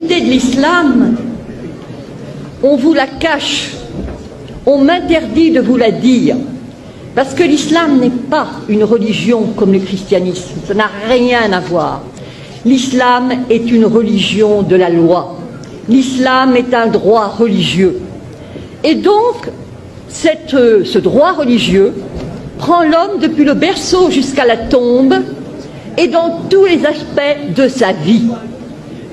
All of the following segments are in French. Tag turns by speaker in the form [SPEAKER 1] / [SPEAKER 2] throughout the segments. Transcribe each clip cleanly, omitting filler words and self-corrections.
[SPEAKER 1] L'idée de l'islam, on vous la cache, on m'interdit de vous la dire, parce que l'islam n'est pas une religion comme le christianisme, ça n'a rien à voir. L'islam est une religion de la loi, l'islam est un droit religieux. Et donc, ce droit religieux prend l'homme depuis le berceau jusqu'à la tombe et dans tous les aspects de sa vie.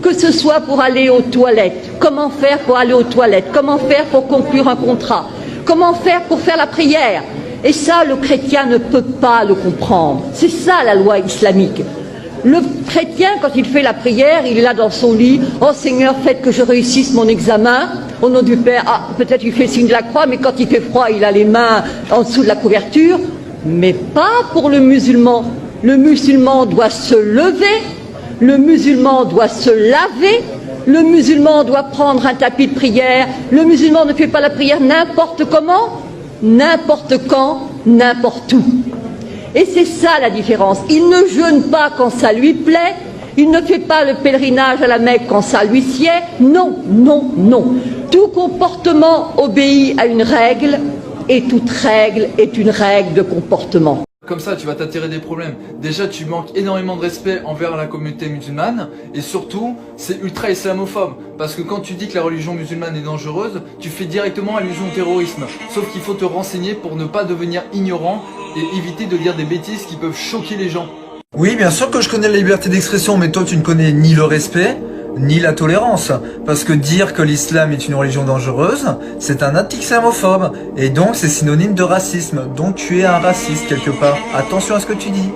[SPEAKER 1] Que ce soit pour aller aux toilettes, comment faire pour aller aux toilettes, comment faire pour conclure un contrat, comment faire pour faire la prière. Et ça, le chrétien ne peut pas le comprendre. C'est ça la loi islamique. Le chrétien, quand il fait la prière, il est là dans son lit. « Oh Seigneur, faites que je réussisse mon examen. Au nom du Père. » Ah, peut-être il fait signe de la croix, mais quand il fait froid, il a les mains en dessous de la couverture. Mais pas pour le musulman. Le musulman doit se lever. Le musulman doit se laver, le musulman doit prendre un tapis de prière, le musulman ne fait pas la prière n'importe comment, n'importe quand, n'importe où. Et c'est ça la différence. Il ne jeûne pas quand ça lui plaît, il ne fait pas le pèlerinage à la Mecque quand ça lui sied. Non, non, non. Tout comportement obéit à une règle et toute règle est une règle de comportement.
[SPEAKER 2] Comme ça, tu vas t'attirer des problèmes. Déjà, tu manques énormément de respect envers la communauté musulmane. Et surtout, c'est ultra islamophobe. Parce que quand tu dis que la religion musulmane est dangereuse, tu fais directement allusion au terrorisme. Sauf qu'il faut te renseigner pour ne pas devenir ignorant et éviter de dire des bêtises qui peuvent choquer les gens.
[SPEAKER 3] Oui, bien sûr que je connais la liberté d'expression, mais toi tu ne connais ni le respect, ni la tolérance. Parce que dire que l'islam est une religion dangereuse, c'est un acte islamophobe. Et donc c'est synonyme de racisme. Donc tu es un raciste quelque part. Attention à ce que tu dis.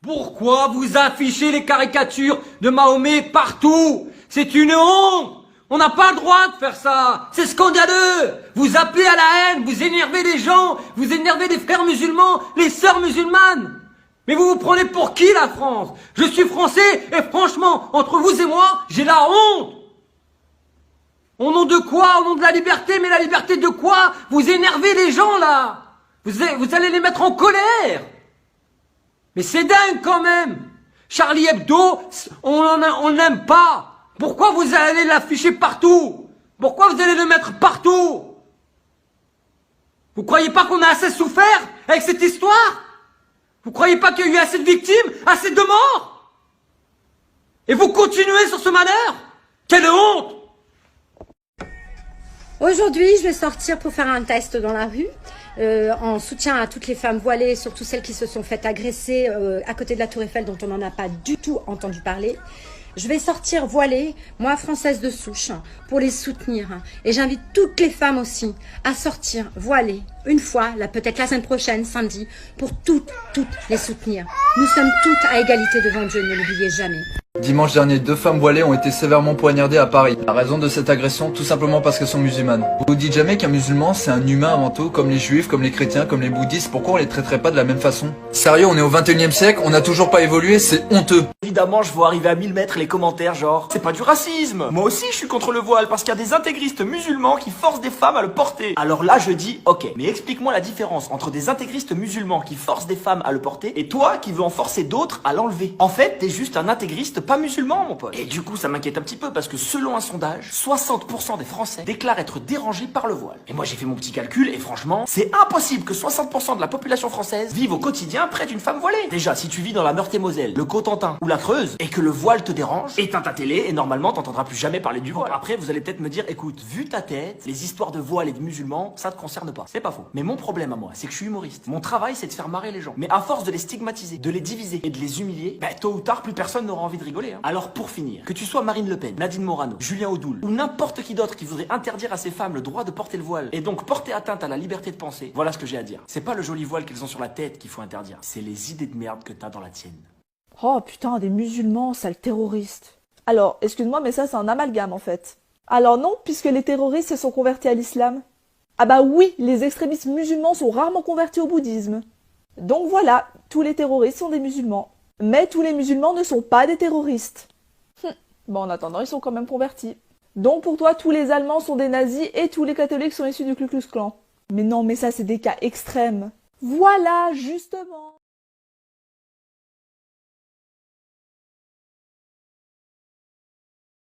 [SPEAKER 4] Pourquoi vous affichez les caricatures de Mahomet partout? C'est une honte! On n'a pas le droit de faire ça! C'est scandaleux! Vous appelez à la haine, vous énervez les gens, vous énervez les frères musulmans, les sœurs musulmanes! Mais vous vous prenez pour qui la France? Je suis français et franchement, entre vous et moi, j'ai la honte! Au nom de quoi? Au nom de la liberté? Mais la liberté de quoi? Vous énervez les gens là! Vous allez les mettre en colère! Mais c'est dingue quand même! Charlie Hebdo, on n'aime pas! Pourquoi vous allez l'afficher partout? Pourquoi vous allez le mettre partout? Vous croyez pas qu'on a assez souffert avec cette histoire? Vous croyez pas qu'il y a eu assez de victimes, assez de morts? Et vous continuez sur ce malheur? Quelle honte!
[SPEAKER 5] Aujourd'hui, je vais sortir pour faire un test dans la rue, en soutien à toutes les femmes voilées, surtout celles qui se sont faites agresser à côté de la Tour Eiffel, dont on n'en a pas du tout entendu parler. Je vais sortir voilée, moi française de souche, pour les soutenir. Et j'invite toutes les femmes aussi à sortir voilées, une fois, là peut-être la semaine prochaine, samedi, pour toutes les soutenir. Nous sommes toutes à égalité devant Dieu, ne l'oubliez jamais.
[SPEAKER 2] Dimanche dernier, 2 femmes voilées ont été sévèrement poignardées à Paris. La raison de cette agression, tout simplement parce qu'elles sont musulmanes. Vous vous dites jamais qu'un musulman c'est un humain avant tout, comme les juifs, comme les chrétiens, comme les bouddhistes, pourquoi on les traiterait pas de la même façon? Sérieux, on est au 21e siècle, on n'a toujours pas évolué, c'est honteux.
[SPEAKER 6] Évidemment, je vois arriver à 1000 mètres les commentaires genre « C'est pas du racisme !» Moi aussi, je suis contre le voile parce qu'il y a des intégristes musulmans qui forcent des femmes à le porter. Alors là, je dis « Ok, mais explique-moi la différence entre des intégristes musulmans qui forcent des femmes à le porter et toi qui veux en forcer d'autres à l'enlever. En fait, t'es juste un intégriste pas musulman, mon pote. » Et du coup, ça m'inquiète un petit peu parce que selon un sondage, 60% des Français déclarent être dérangés par le voile. Et moi, j'ai fait mon petit calcul et franchement, c'est impossible que 60% de la population française vive au quotidien près d'une femme voilée. Déjà, si tu vis dans la Meurthe-et-Moselle, le Cotentin ou la Creuse et que le voile te dérange, éteins ta télé et normalement t'entendras plus jamais parler du voile. Après vous allez peut-être me dire, écoute, vu ta tête, les histoires de voile et de musulmans, ça te concerne pas. C'est pas faux. Mais mon problème à moi, c'est que je suis humoriste. Mon travail c'est de faire marrer les gens. Mais à force de les stigmatiser, de les diviser et de les humilier, bah tôt ou tard plus personne n'aura envie de rigoler. Alors pour finir, que tu sois Marine Le Pen, Nadine Morano, Julien Audoul ou n'importe qui d'autre qui voudrait interdire à ces femmes le droit de porter le voile et donc porter atteinte à la liberté de penser, voilà ce que j'ai à dire. C'est pas le joli voile qu'elles ont sur la tête qu'il faut interdire, c'est les idées de merde que t'as dans la tienne.
[SPEAKER 7] Oh putain, des musulmans, sales terroristes. Alors, excuse-moi, mais ça c'est un amalgame en fait. Alors non, puisque les terroristes se sont convertis à l'islam. Ah bah oui, les extrémistes musulmans sont rarement convertis au bouddhisme. Donc voilà, tous les terroristes sont des musulmans. Mais tous les musulmans ne sont pas des terroristes. Bon, en attendant, ils sont quand même convertis. Donc pour toi, tous les Allemands sont des nazis et tous les catholiques sont issus du Ku Klux Klan. Mais non, mais ça c'est des cas extrêmes. Voilà, justement.